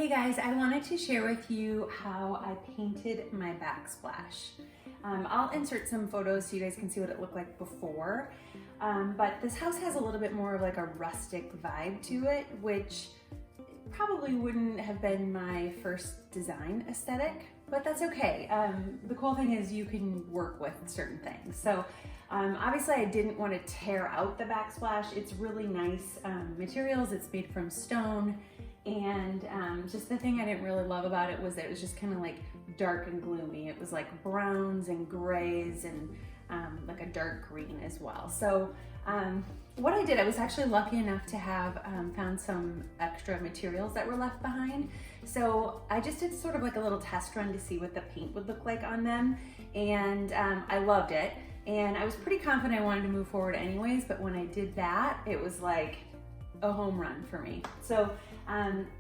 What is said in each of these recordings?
Hey guys, I wanted to share with you how I painted my backsplash. I'll insert some photos so you guys can see what it looked like before. But this house has a little bit more of like a rustic vibe to it, which probably wouldn't have been my first design aesthetic, but that's okay. The cool thing is you can work with certain things. So obviously I didn't want to tear out the backsplash. It's really nice materials. It's made from stone. And just the thing I didn't really love about it was that it was just kind of like dark and gloomy. It was like browns and grays and like a dark green as well. So what I did, I was actually lucky enough to have found some extra materials that were left behind. So I just did sort of like a little test run to see what the paint would look like on them. And I loved it. And I was pretty confident I wanted to move forward anyways, but when I did that, it was like a home run for me. So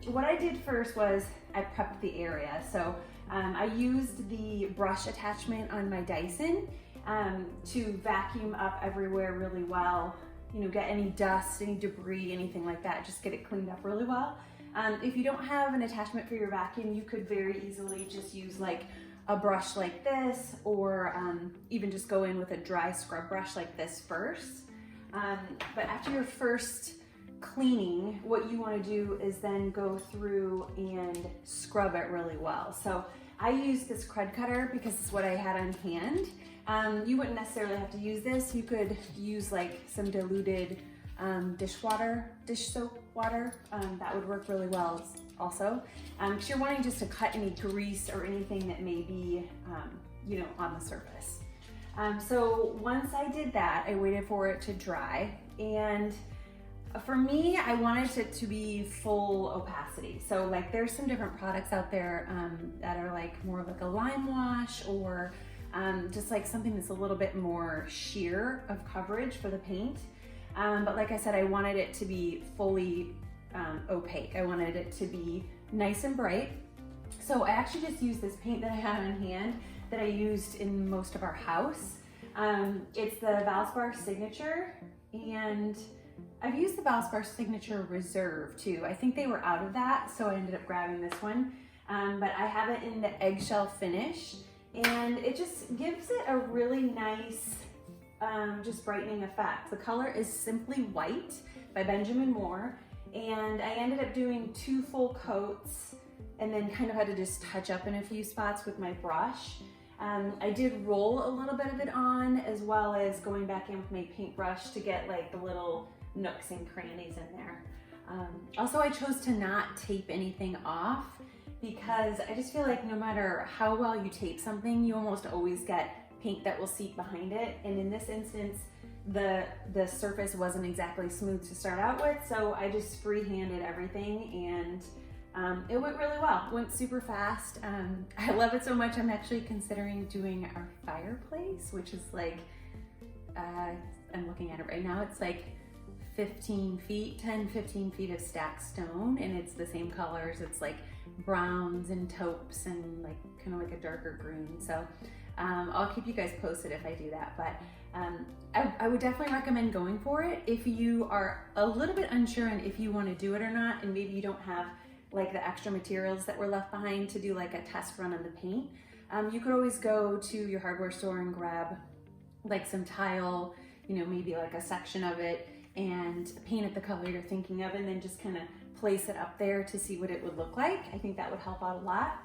what I did first was I prepped the area. So I used the brush attachment on my Dyson to vacuum up everywhere really well, you know, get any dust, any debris, anything like that, just get it cleaned up really well. If you don't have an attachment for your vacuum, you could very easily just use like a brush like this, or even just go in with a dry scrub brush like this first. But after your first cleaning, what you want to do is then go through and scrub it really well. So I used this crud cutter because it's what I had on hand. You wouldn't necessarily have to use this. You could use like some diluted dish soap water. That would work really well also. Because you're wanting just to cut any grease or anything that may be, you know, on the surface. So once I did that, I waited for it to dry, and for me, I wanted it to be full opacity. So like there's some different products out there that are like more of like a lime wash, or just like something that's a little bit more sheer of coverage for the paint. But like I said, I wanted it to be fully opaque. I wanted it to be nice and bright. So I actually just used this paint that I had on hand that I used in most of our house. It's the Valspar Signature, and I've used the Valspar Signature Reserve too. I think they were out of that, so I ended up grabbing this one. But I have it in the eggshell finish, and it just gives it a really nice, just brightening effect. The color is Simply White by Benjamin Moore, and I ended up doing 2 full coats and then kind of had to just touch up in a few spots with my brush. I did roll a little bit of it on, as well as going back in with my paintbrush to get like the little nooks and crannies in there. Also, I chose to not tape anything off because I just feel like no matter how well you tape something, you almost always get paint that will seep behind it. And in this instance, the surface wasn't exactly smooth to start out with, so I just free-handed everything, and it went really well. It went super fast. I love it so much, I'm actually considering doing our fireplace, which is like, I'm looking at it right now, it's like 15 feet of stacked stone, and it's the same colors. It's like browns and taupes and like kind of like a darker green. So I'll keep you guys posted if I do that, but I would definitely recommend going for it if you are a little bit unsure on if you want to do it or not, and maybe you don't have like the extra materials that were left behind to do like a test run on the paint. You could always go to your hardware store and grab like some tile, you know, maybe like a section of it, and paint it the color you're thinking of, and then just kind of place it up there to see what it would look like. I think that would help out a lot.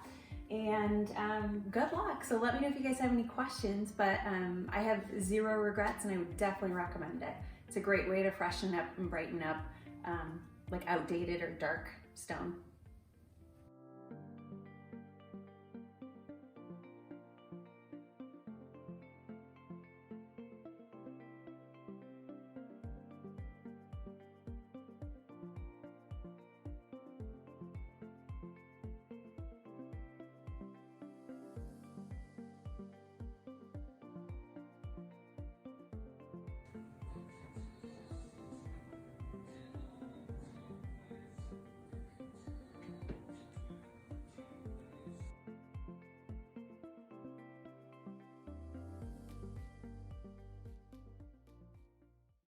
And good luck. So let me know if you guys have any questions, but I have 0 regrets, and I would definitely recommend it. It's a great way to freshen up and brighten up like outdated or dark stone.